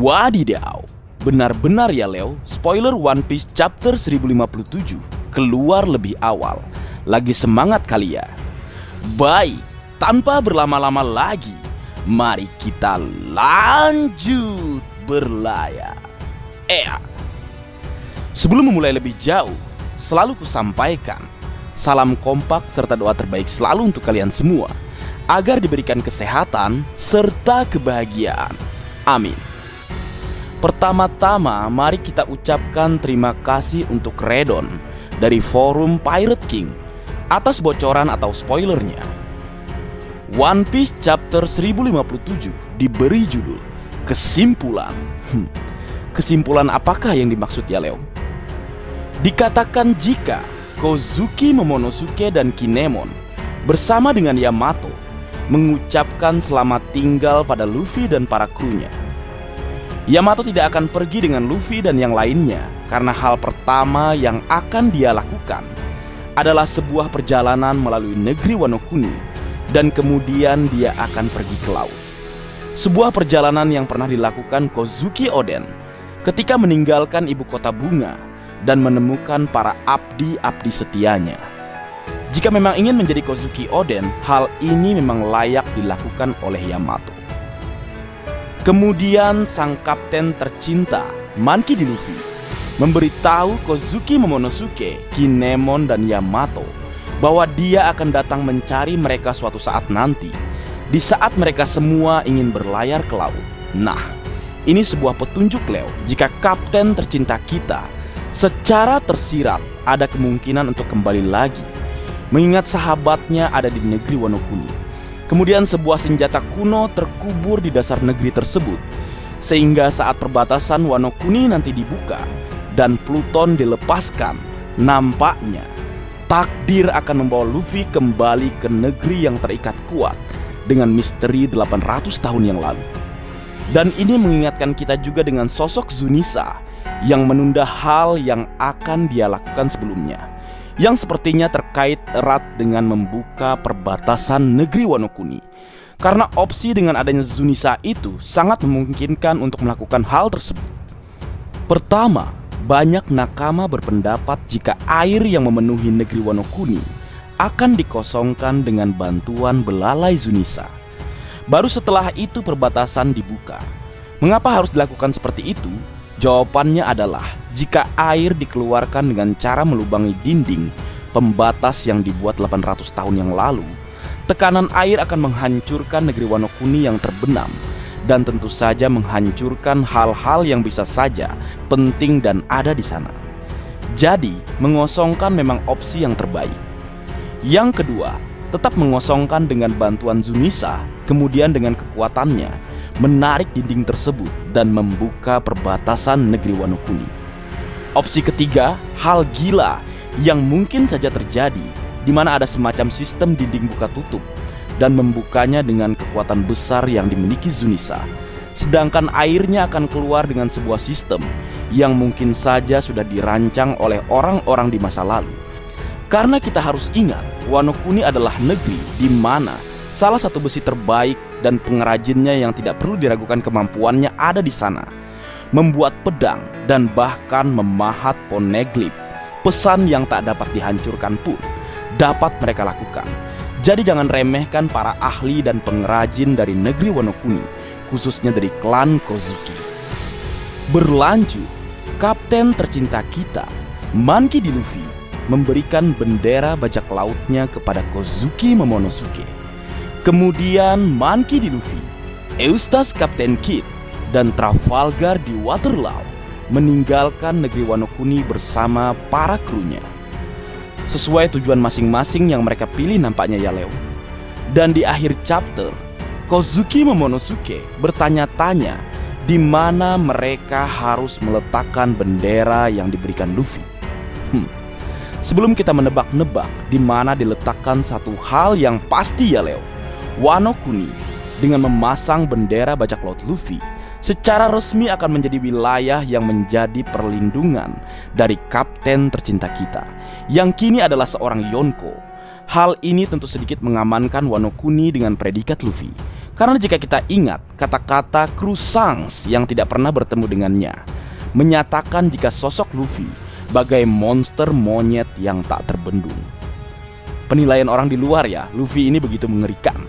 Wadidaw, benar-benar ya Leo, spoiler One Piece chapter 1057 keluar lebih awal. Lagi semangat kali ya? Baik, tanpa berlama-lama lagi, mari kita lanjut berlayar. Sebelum memulai lebih jauh, selalu kusampaikan salam kompak serta doa terbaik selalu untuk kalian semua, agar diberikan kesehatan serta kebahagiaan. Amin. Pertama-tama, mari kita ucapkan terima kasih untuk Redon dari forum Pirate King atas bocoran atau spoilernya. One Piece chapter 1057 diberi judul Kesimpulan. Kesimpulan apakah yang dimaksud ya Leo? Dikatakan jika Kozuki Momonosuke dan Kinemon bersama dengan Yamato mengucapkan selamat tinggal pada Luffy dan para krunya, Yamato tidak akan pergi dengan Luffy dan yang lainnya karena hal pertama yang akan dia lakukan adalah sebuah perjalanan melalui negeri Wano Kuni, dan kemudian dia akan pergi ke laut. Sebuah perjalanan yang pernah dilakukan Kozuki Oden ketika meninggalkan ibu kota bunga dan menemukan para abdi-abdi setianya. Jika memang ingin menjadi Kozuki Oden, hal ini memang layak dilakukan oleh Yamato. Kemudian sang kapten tercinta, Monkey D. Luffy, memberitahu Kozuki Momonosuke, Kinemon, dan Yamato bahwa dia akan datang mencari mereka suatu saat nanti, di saat mereka semua ingin berlayar ke laut. Nah, ini sebuah petunjuk Leo, jika kapten tercinta kita secara tersirat ada kemungkinan untuk kembali lagi, mengingat sahabatnya ada di negeri Wano Kuni. Kemudian sebuah senjata kuno terkubur di dasar negeri tersebut, sehingga saat perbatasan Wano Kuni nanti dibuka dan Pluton dilepaskan, nampaknya takdir akan membawa Luffy kembali ke negeri yang terikat kuat dengan misteri 800 tahun yang lalu. Dan ini mengingatkan kita juga dengan sosok Zunisa yang menunda hal yang akan dia lakukan sebelumnya, yang sepertinya terkait erat dengan membuka perbatasan negeri Wano Kuni. Karena opsi dengan adanya Zunisa itu sangat memungkinkan untuk melakukan hal tersebut. Pertama, banyak nakama berpendapat jika air yang memenuhi negeri Wano Kuni akan dikosongkan dengan bantuan belalai Zunisa. Baru setelah itu perbatasan dibuka. Mengapa harus dilakukan seperti itu? Jawabannya adalah jika air dikeluarkan dengan cara melubangi dinding pembatas yang dibuat 800 tahun yang lalu, tekanan air akan menghancurkan negeri Wano Kuni yang terbenam, dan tentu saja menghancurkan hal-hal yang bisa saja penting dan ada di sana. Jadi, mengosongkan memang opsi yang terbaik. Yang kedua, tetap mengosongkan dengan bantuan Zunisa, kemudian dengan kekuatannya menarik dinding tersebut dan membuka perbatasan negeri Wano Kuni. Opsi ketiga, hal gila yang mungkin saja terjadi, di mana ada semacam sistem dinding buka tutup dan membukanya dengan kekuatan besar yang dimiliki Zunisa, sedangkan airnya akan keluar dengan sebuah sistem yang mungkin saja sudah dirancang oleh orang-orang di masa lalu. Karena kita harus ingat, Wano Kuni adalah negeri di mana salah satu besi terbaik dan pengrajinnya yang tidak perlu diragukan kemampuannya ada di sana, membuat pedang dan bahkan memahat poneglyph. Pesan yang tak dapat dihancurkan pun dapat mereka lakukan. Jadi jangan remehkan para ahli dan pengrajin dari negeri Wano Kuni, khususnya dari klan Kozuki. Berlanjut, kapten tercinta kita, Monkey D. Luffy, memberikan bendera bajak lautnya kepada Kozuki Momonosuke. Kemudian Monkey D. Luffy, Eustace Kapten Kid, dan Trafalgar di Waterloo meninggalkan negeri Wano Kuni bersama para krunya, sesuai tujuan masing-masing yang mereka pilih nampaknya ya Leo. Dan di akhir chapter, Kozuki Momonosuke bertanya-tanya di mana mereka harus meletakkan bendera yang diberikan Luffy. Sebelum kita menebak-nebak di mana diletakkan, satu hal yang pasti ya Leo, Wano Kuni dengan memasang bendera bajak laut Luffy secara resmi akan menjadi wilayah yang menjadi perlindungan dari kapten tercinta kita, yang kini adalah seorang Yonko. Hal ini tentu sedikit mengamankan Wano Kuni dengan predikat Luffy, Karena jika kita ingat kata-kata Crusangs yang tidak pernah bertemu dengannya, menyatakan jika sosok Luffy bagai monster monyet yang tak terbendung. Penilaian orang di luar ya, Luffy ini begitu mengerikan.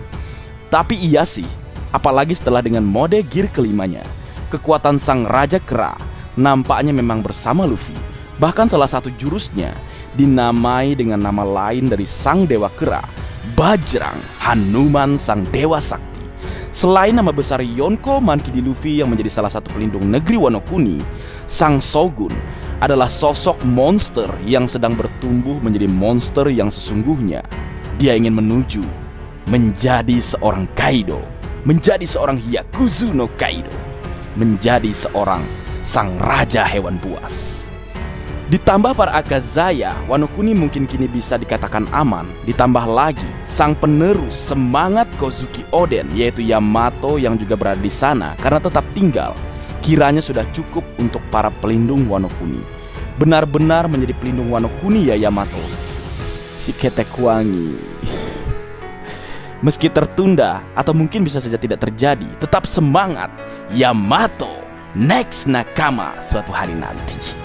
Tapi iya sih, apalagi setelah dengan mode gear kelimanya, kekuatan sang Raja Kera nampaknya memang bersama Luffy. Bahkan salah satu jurusnya dinamai dengan nama lain dari sang Dewa Kera, Bajrang Hanuman sang Dewa Sakti. Selain nama besar Yonko Monkey D. Luffy yang menjadi salah satu pelindung negeri Wano Kuni, sang Shogun adalah sosok monster yang sedang bertumbuh menjadi monster yang sesungguhnya. Dia ingin menuju menjadi seorang Kaido, menjadi seorang Hyakuzu no Kaido, menjadi seorang sang raja hewan buas. Ditambah para Akazaya, Wano Kuni mungkin kini bisa dikatakan aman. Ditambah lagi sang penerus semangat Kozuki Oden, yaitu Yamato yang juga berada di sana karena tetap tinggal. Kiranya sudah cukup untuk para pelindung Wano Kuni. Benar-benar menjadi pelindung Wano Kuni ya Yamato. Si ketek wangi. Meski tertunda atau mungkin bisa saja tidak terjadi, tetap semangat Yamato, next nakama suatu hari nanti.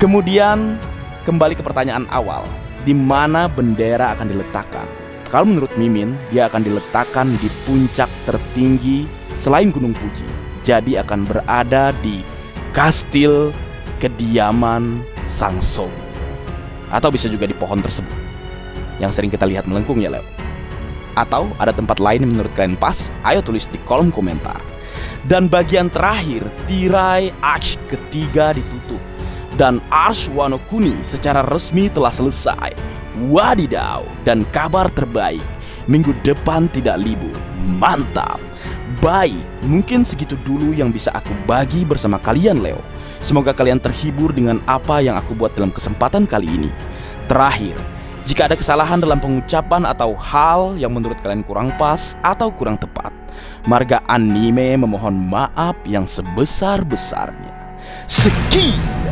Kemudian kembali ke pertanyaan awal, di mana bendera akan diletakkan? Kalau menurut Mimin, dia akan diletakkan di puncak tertinggi selain Gunung Fuji. Jadi akan berada di kastil kediaman Sang Shogun. Atau bisa juga di pohon tersebut yang sering kita lihat melengkung ya Leo. Atau ada tempat lain yang menurut kalian pas? Ayo tulis di kolom komentar. Dan bagian terakhir, tirai arch ketiga ditutup dan Arch Wano Kuni secara resmi telah selesai. Wadidaw, dan kabar terbaik, minggu depan tidak libur. Mantap. Baik, mungkin segitu dulu yang bisa aku bagi bersama kalian Leo. Semoga kalian terhibur dengan apa yang aku buat dalam kesempatan kali ini. Terakhir, jika ada kesalahan dalam pengucapan atau hal yang menurut kalian kurang pas atau kurang tepat, Marga Anime memohon maaf yang sebesar-besarnya. Sekian.